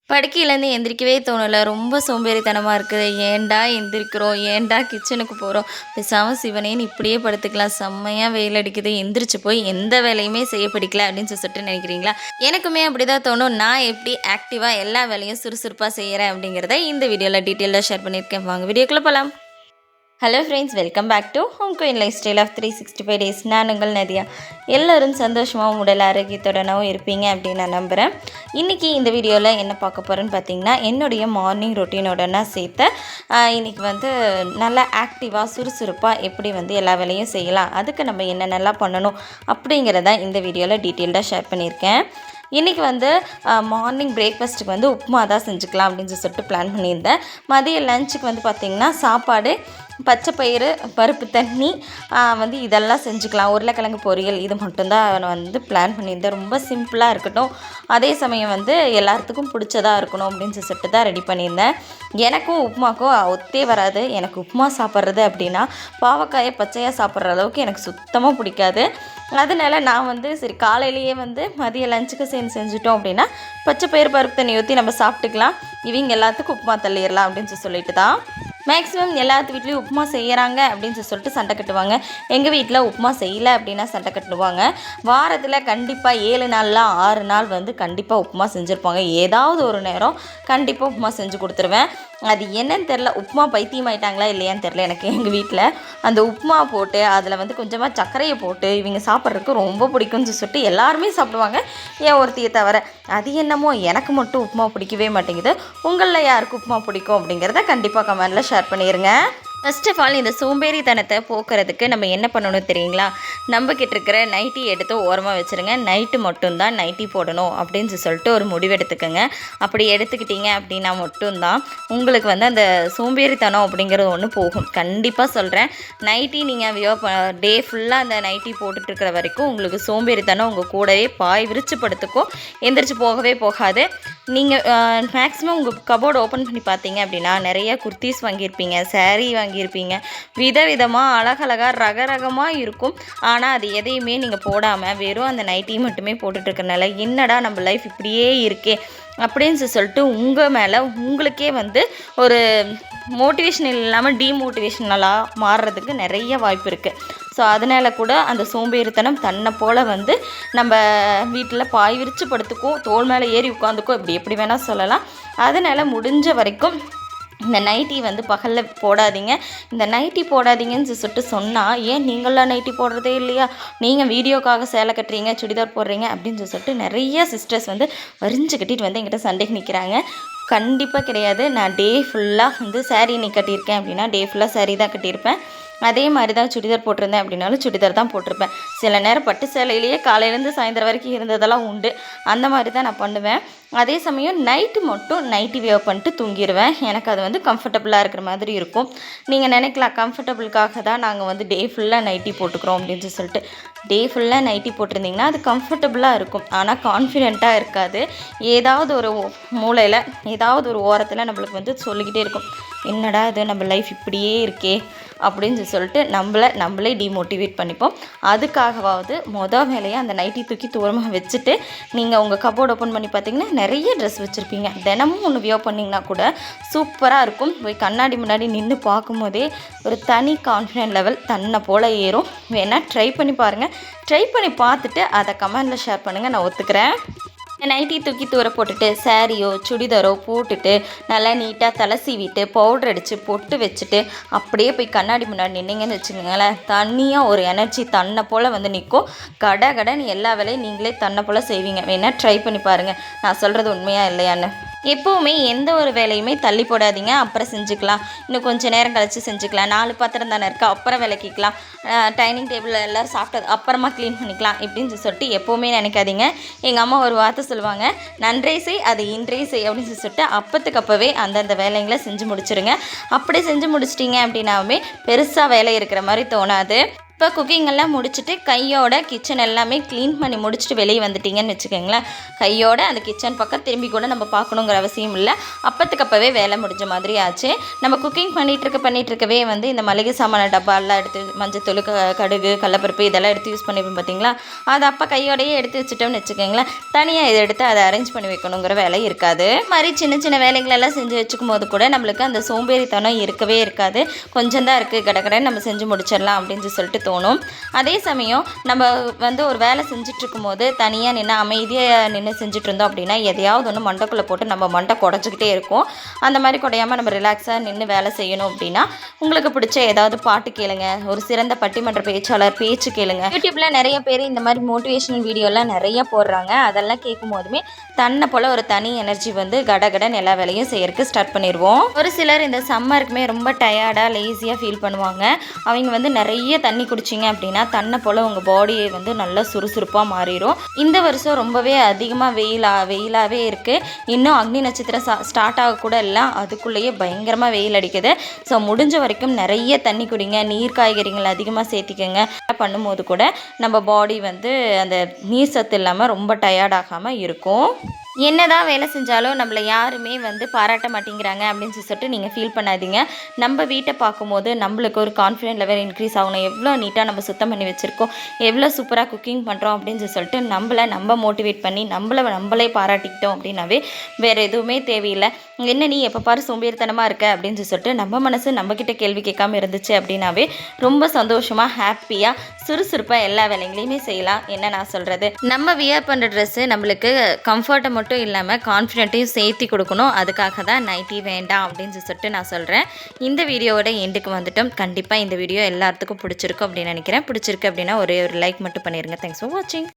படுக்கையிலேருந்து எந்திரிக்கவே தோணல. ரொம்ப சோம்பேறித்தனமா இருக்குது. ஏன்டா எந்திரிக்கிறோம்? ஏன்டா கிச்சனுக்கு போகிறோம்? பேசாம சிவனேன்னு இப்படியே படுத்துக்கலாம். செம்மையா வெயில் அடிக்குது. எந்திரிச்சு போய் எந்த வேலையுமே செய்ய பிடிக்கல அப்படின்னு சொல்லிட்டு நினைக்கிறீங்களா? எனக்குமே அப்படிதான் தோணும். நான் எப்படி ஆக்டிவாக எல்லா வேலையும் சுறுசுறுப்பாக செய்கிறேன் அப்படிங்கிறத இந்த வீடியோவில் டீட்டெயிலாக ஷேர் பண்ணியிருக்கேன். வாங்க வீடியோக்குள்ளே போகலாம். Hello friends, welcome back to home queen life style of 365 days. நான் உங்கள் நதியா. எல்லோரும் சந்தோஷமாகவும் உடல் ஆரோக்கியத்துடனும் இருப்பீங்க அப்படின்னு நான் நம்புகிறேன். இன்றைக்கி இந்த வீடியோவில் என்ன பார்க்க போகிறேன்னு பார்த்தீங்கன்னா, என்னுடைய மார்னிங் ரொட்டீனோட நான் சேர்த்து இன்றைக்கி நல்லா ஆக்டிவாக சுறுசுறுப்பாக எப்படி எல்லா வேலையும் செய்யலாம், அதுக்கு நம்ம என்னென்னலாம் பண்ணணும் அப்படிங்கிறத இந்த வீடியோவில் டீட்டெயில்டாக ஷேர் பண்ணியிருக்கேன். இன்றைக்கி மார்னிங் பிரேக்ஃபாஸ்ட்டுக்கு உப்புமா தான் செஞ்சுக்கலாம் அப்படின்னு சொல்லிட்டு பிளான் பண்ணியிருந்தேன். மதிய லஞ்சுக்கு பார்த்திங்கன்னா சாப்பாடு, பச்சை பயிறு, பருப்பு தண்ணி இதெல்லாம் செஞ்சுக்கலாம். உருளைக்கிழங்கு பொரியல், இது மட்டும்தான் நான் பிளான் பண்ணியிருந்தேன். ரொம்ப சிம்பிளாக இருக்கட்டும், அதே சமயம் எல்லாத்துக்கும் பிடிச்சதாக இருக்கணும் அப்படின்னு சொல்லிட்டு தான் ரெடி பண்ணியிருந்தேன். எனக்கும் உப்புமாக்கும் ஒத்தே வராது. எனக்கு உப்புமா சாப்பிட்றது அப்படின்னா பாவக்காயை பச்சையாக சாப்பிட்ற அளவுக்கு எனக்கு சுத்தமாக பிடிக்காது. அதனால நான் சரி காலையிலேயே மதிய லஞ்சுக்கு செஞ்சுட்டோம் அப்படின்னா பச்சை பயிறு பருப்பு தண்ணி ஊற்றி நம்ம சாப்பிட்டுக்கலாம். இவங்க எல்லாத்துக்கும் உப்புமா தள்ளிடலாம் அப்படின்னு சொல்லிட்டு தான் மேக்ஸிமம் எல்லாத்து வீட்லேயும் உப்புமா செய்கிறாங்க அப்படின்னு சொல்லிட்டு சண்டை கட்டுவாங்க. எங்கள் வீட்டில் உப்புமா செய்யலை அப்படின்னா சண்டை கட்டுவாங்க. வாரத்தில் கண்டிப்பாக 7 நாளில் 6 நாள் கண்டிப்பாக உப்புமா செஞ்சுருப்பாங்க. ஏதாவது ஒரு நேரம் கண்டிப்பாக உப்புமா செஞ்சு கொடுத்துருவேன். அது என்னன்னு தெரில, உப்புமா பைத்தியமாயிட்டாங்களா இல்லையான்னு தெரில. எனக்கு எங்கள் வீட்டில் அந்த உப்புமா போட்டு அதில் கொஞ்சமாக சர்க்கரையை போட்டு இவங்க சாப்பிட்றதுக்கு ரொம்ப பிடிக்கும்னு சொல்லிட்டு எல்லாருமே சாப்பிடுவாங்க, ஏன் ஒருத்தியை தவிர. அது என்னமோ எனக்கு மட்டும் உப்புமா பிடிக்கவே மாட்டேங்குது. உங்களில் யாருக்கு உப்புமா பிடிக்கும் அப்படிங்கிறத கண்டிப்பாக கமெண்டில் ஷேர் பண்ணிடுங்க. ஃபர்ஸ்ட் ஆஃப் ஆல், இந்த சோம்பேறித்தனத்தை போக்குறதுக்கு நம்ம என்ன பண்ணணும் தெரியுங்களா? நம்மக்கிட்ட இருக்கிற நைட்டி எடுத்து ஓரமாக வச்சுருங்க. நைட்டு மட்டும்தான் நைட்டி போடணும் அப்படின்னு சொல்லிட்டு ஒரு முடிவெடுத்துக்கோங்க. அப்படி எடுத்துக்கிட்டீங்க அப்படின்னா மட்டும்தான் உங்களுக்கு அந்த சோம்பேறித்தனம் அப்படிங்கிறது ஒன்று போகும். கண்டிப்பாக சொல்கிறேன், நைட்டி நீங்கள் டே ஃபுல்லாக அந்த நைட்டி போட்டுட்ருக்கிற வரைக்கும் உங்களுக்கு சோம்பேறித்தனம் உங்கள் கூடவே பாய் விரிச்சு படுத்துக்கும், எந்திரிச்சு போகவே போகாது. நீங்கள் மேக்ஸிமம் உங்கள் கபோர்டு ஓப்பன் பண்ணி பார்த்தீங்க அப்படின்னா நிறைய குர்த்திஸ் வாங்கியிருப்பீங்க, சாரீ வாங்கியிருப்பீங்க, விதவிதமாக அழகழகாக ரகரகமாக இருக்கும். ஆனால் அது எதையுமே நீங்கள் போடாமல் வெறும் அந்த நைட்டி மட்டுமே போட்டுட்ருக்கனால என்னடா நம்ம லைஃப் இப்படியே இருக்கே அப்படின்னு சொல்லிட்டு உங்கள் மேலே உங்களுக்கே ஒரு மோட்டிவேஷன் இல்லாமல் டீமோட்டிவேஷனலாக மாறுறதுக்கு நிறைய வாய்ப்பு இருக்குது. ஸோ அதனால் கூட அந்த சோம்பேறித்தனம் தன்னை போல் நம்ம வீட்டில் பாய் விரித்து படுத்துக்கும், தோல் மேலே ஏறி உட்காந்துக்கும், இப்படி எப்படி வேணால் சொல்லலாம். அதனால் முடிஞ்ச வரைக்கும் இந்த நைட்டி பகலில் போடாதீங்க. இந்த நைட்டி போடாதீங்கன்னு சொல்லிட்டு சொன்னால், ஏன் நீங்களாம் நைட்டி போடுறதே இல்லையா, நீங்கள் வீடியோக்காக சேலை கட்டுறீங்க, சுடிதார் போடுறீங்க அப்படின்னு சொல்லிட்டு நிறைய சிஸ்டர்ஸ் வரிஞ்சு கட்டிட்டு என்கிட்ட சண்டைக்கு நிற்கிறாங்க. கண்டிப்பாக கிடையாது. நான் டே ஃபுல்லாக சாரீ நீ கட்டியிருக்கேன் அப்படின்னா டே ஃபுல்லாக சாரீ தான் கட்டியிருப்பேன். அதே மாதிரி தான் சுடிதார் போட்டிருந்தேன் அப்படின்னாலும் சுடிதார் தான் போட்டிருப்பேன். சில நேரம் பட்டு சேலையிலேயே காலையிலேருந்து சாயந்தரம் வரைக்கும் இருந்ததெல்லாம் உண்டு. அந்த மாதிரி தான் நான் பண்ணுவேன். அதே சமயம் நைட்டு மட்டும் நைட்டி வியர் பண்ணிட்டு தூங்கிடுவேன். எனக்கு அது கம்ஃபர்டபுளாக இருக்கிற மாதிரி இருக்கும். நீங்கள் நினைக்கலாம், கம்ஃபர்டபுளுக்காக தான் நாங்கள் டே ஃபுல்லாக நைட்டி போட்டுக்கிறோம் அப்படின்னு சொல்லிட்டு. டே ஃபுல்லாக நைட்டி போட்டிருந்திங்கன்னா அது கம்ஃபர்டபுளாக இருக்கும், ஆனால் கான்ஃபிடெண்ட்டாக இருக்காது. ஏதாவது ஒரு மூலையில் ஏதாவது ஒரு ஓரத்தில் நம்மளுக்கு சொல்லிக்கிட்டே இருக்கும், என்னடா இது நம்ம லைஃப் இப்படியே இருக்கே அப்படின்னு சொல்லிட்டு நம்மளே டிமோட்டிவேட் பண்ணிப்போம். அதுக்காகவாவது வேலையை அந்த நைட்டி தூக்கி தூரமாக வச்சுட்டு நீங்கள் உங்கள் கபோர்டு ஓப்பன் பண்ணி பார்த்தீங்கன்னா நிறைய ட்ரெஸ் வச்சுருப்பீங்க. தினமும் ஒன்று வியர் பண்ணிங்கன்னா கூட சூப்பராக இருக்கும். போய் கண்ணாடி முன்னாடி நின்று பார்க்கும்போதே ஒரு தனி கான்ஃபிடென்ட் லெவல் தன்னை போல் ஏறும். வேணால் ட்ரை பண்ணி பாருங்கள். ட்ரை பண்ணி பார்த்துட்டு அதை கமெண்டில் ஷேர் பண்ணுங்கள், நான் ஒத்துக்கிறேன். நைட்டி தூக்கி தூர போட்டுட்டு சாரியோ சுடிதாரோ போட்டுட்டு நல்லா நீட்டாக தலை சீவிட்டு பவுடர் அடித்து பொட்டு வச்சுட்டு அப்படியே போய் கண்ணாடி முன்னாடி நின்னீங்கன்னு வச்சுக்கோங்களேன், தனியாக ஒரு எனர்ஜி தன்னை போல் நிற்கும். கடன் எல்லா வேலையும் நீங்களே தன்னை போல் செய்வீங்க. வேணால் ட்ரை பண்ணி பாருங்கள், நான் சொல்கிறது உண்மையாக இல்லையான்னு. எப்போவுமே எந்த ஒரு வேலையுமே தள்ளி போடாதீங்க. அப்புறம் செஞ்சுக்கலாம், இன்னும் கொஞ்சம் நேரம் கழித்து செஞ்சுக்கலாம், 4 பாத்திரம் தானே இருக்குது அப்புறம் விளக்கிக்கலாம், டைனிங் டேபிளில் எல்லோரும் சாப்பிட்டது அப்புறமா க்ளீன் பண்ணிக்கலாம் இப்படின்னு சொல்லிட்டு எப்போவுமே நினைக்காதீங்க. எங்கள் அம்மா ஒரு வார்த்தை சொல்லுவாங்க, நன்றே செய் அது இன்றே செய் அப்படின்னு சொல்லிட்டு அப்போத்துக்கு அப்போவே அந்தந்த வேலைங்களை செஞ்சு முடிச்சுருங்க. அப்படி செஞ்சு முடிச்சிட்டிங்க அப்படின்னாவே பெருசாக வேலை இருக்கிற மாதிரி தோணாது. இப்போ குக்கிங் எல்லாம் முடிச்சுட்டு கையோட கிச்சன் எல்லாமே க்ளீன் பண்ணி முடிச்சுட்டு வெளியே வந்துட்டிங்கன்னு வச்சுக்கோங்களேன், கையோட அந்த கிச்சன் பக்கம் திரும்பி கூட நம்ம பார்க்கணுங்கிற அவசியம் இல்லை. அப்போவே வேலை முடிஞ்ச மாதிரி ஆச்சு. நம்ம குக்கிங் பண்ணிகிட்ருக்கவே வந்து இந்த மளிகை சாமான டப்பாலாம் எடுத்து மஞ்சத்தூள், கடுகு, கடலப்பருப்பு இதெல்லாம் எடுத்து யூஸ் பண்ணிப்போம் பார்த்தீங்களா, அதை அப்போ கையோடையே எடுத்து வச்சுட்டோம்னு வச்சுக்கோங்களேன், தனியாக இதை எடுத்து அதை அரேஞ்ச் பண்ணி வைக்கணுங்கிற வேலை இருக்காது. இது மாதிரி சின்ன சின்ன வேலைகளெல்லாம் செஞ்சு வச்சுக்கும் போது கூட நம்மளுக்கு அந்த சோம்பேறித்தனம் இருக்கவே இருக்காது. கொஞ்சம் தான் இருக்குது, கடகடன்னு நம்ம செஞ்சு முடிச்சிடலாம் அப்படின்னு சொல்லிட்டு தோணும். அதே சமயம் நம்ம வந்து ஒரு வேலை செஞ்சிட்ருக்கும் போது தனியாக நின்று அமைதியாக நின்று செஞ்சுட்டு இருந்தோம் அப்படின்னா எதையாவது ஒன்று மண்டைக்குள்ளே போட்டு நம்ம மண்டை குடச்சிக்கிட்டே இருக்கும். அந்த மாதிரி குடையாமல் நம்ம ரிலாக்ஸாக நின்று வேலை செய்யணும் அப்படின்னா உங்களுக்கு பிடிச்ச ஏதாவது பாட்டு கேளுங்க, ஒரு சிறந்த பட்டிமன்ற பேச்சாளர் பேச்சு கேளுங்க. யூடியூப்பில் நிறைய பேர் இந்த மாதிரி மோட்டிவேஷனல் வீடியோலாம் நிறைய போடுறாங்க. அதெல்லாம் கேட்கும் போதுமே தன்னை போல் ஒரு தனி எனர்ஜி வந்து கடகடன் எல்லா வேலையும் செய்யறதுக்கு ஸ்டார்ட் பண்ணிடுவோம். ஒரு சிலர் இந்த சம்மருக்குமே ரொம்ப டயர்டாக லேசியாக ஃபீல் பண்ணுவாங்க. அவங்க வந்து நிறைய தண்ணி குடிச்சிங்க அப்படின்னா தன்னை போல் உங்கள் பாடியை வந்து நல்லா சுறுசுறுப்பாக மாறிடும். இந்த வருஷம் ரொம்பவே அதிகமாக வெயிலாகவே இருக்குது. இன்னும் அக்னி நட்சத்திரம் ஸ்டார்ட் ஆக கூட இல்லை, அதுக்குள்ளேயே பயங்கரமாக வெயில் அடிக்குது. ஸோ முடிஞ்ச வரைக்கும் நிறைய தண்ணி குடிங்க, நீர் காய்கறிகள் அதிகமாக சேர்த்திக்கங்க. பண்ணும்போது கூட நம்ம பாடி வந்து அந்த நீர் சத்து இல்லாமல் ரொம்ப டயர்டாகாமல் இருக்கும். என்னதான் வேலை செஞ்சாலும் நம்மளை யாருமே வந்து பாராட்ட மாட்டேங்கிறாங்க அப்படின்னு சொல்லிட்டு நீங்கள் ஃபீல் பண்ணாதீங்க. நம்ம வீட்டை பார்க்கும்போது நம்மளுக்கு ஒரு கான்ஃபிடென்ட் லெவல் இன்க்ரீஸ் ஆகணும். எவ்வளோ நீட்டாக நம்ம சுத்தம் பண்ணி வச்சுருக்கோம், எவ்வளோ சூப்பராக குக்கிங் பண்ணுறோம் அப்படின்னு சொல்லிட்டு நம்ம மோட்டிவேட் பண்ணி நம்மளே பாராட்டிக்கிட்டோம் அப்படின்னாவே வேறு எதுவுமே தேவையில்லை. என்ன நீ எப்போ பாரு சோம்பேறித்தனமாக இருக்க அப்படின்னு சொல்லிட்டு நம்ம மனசு நம்மக்கிட்ட கேள்வி கேட்காம இருந்துச்சு அப்படின்னாவே ரொம்ப சந்தோஷமாக ஹாப்பியாக சுறுசுறுப்பாக எல்லா வேலைங்களையுமே செய்யலாம். என்ன நான் சொல்கிறது, நம்ம வியர் பண்ணுற ட்ரெஸ்ஸு நம்மளுக்கு கம்ஃபர்ட்டை மட்டும் இல்லாமல் கான்ஃபிடென்ட்டையும் சேர்த்து கொடுக்கணும். அதுக்காக தான் நைட்டி வேண்டாம் அப்படின்னு சொல்லிட்டு நான் சொல்கிறேன். இந்த வீடியோவோட எண்டுக்கு வந்துட்டோம். கண்டிப்பாக இந்த வீடியோ எல்லாத்துக்கும் பிடிச்சிருக்கும் அப்படின்னு நினைக்கிறேன். பிடிச்சிருக்கு அப்படின்னா ஒரே ஒரு லைக் மட்டும் பண்ணிடுங்க. தேங்க்ஸ் ஃபார் வாட்சிங்.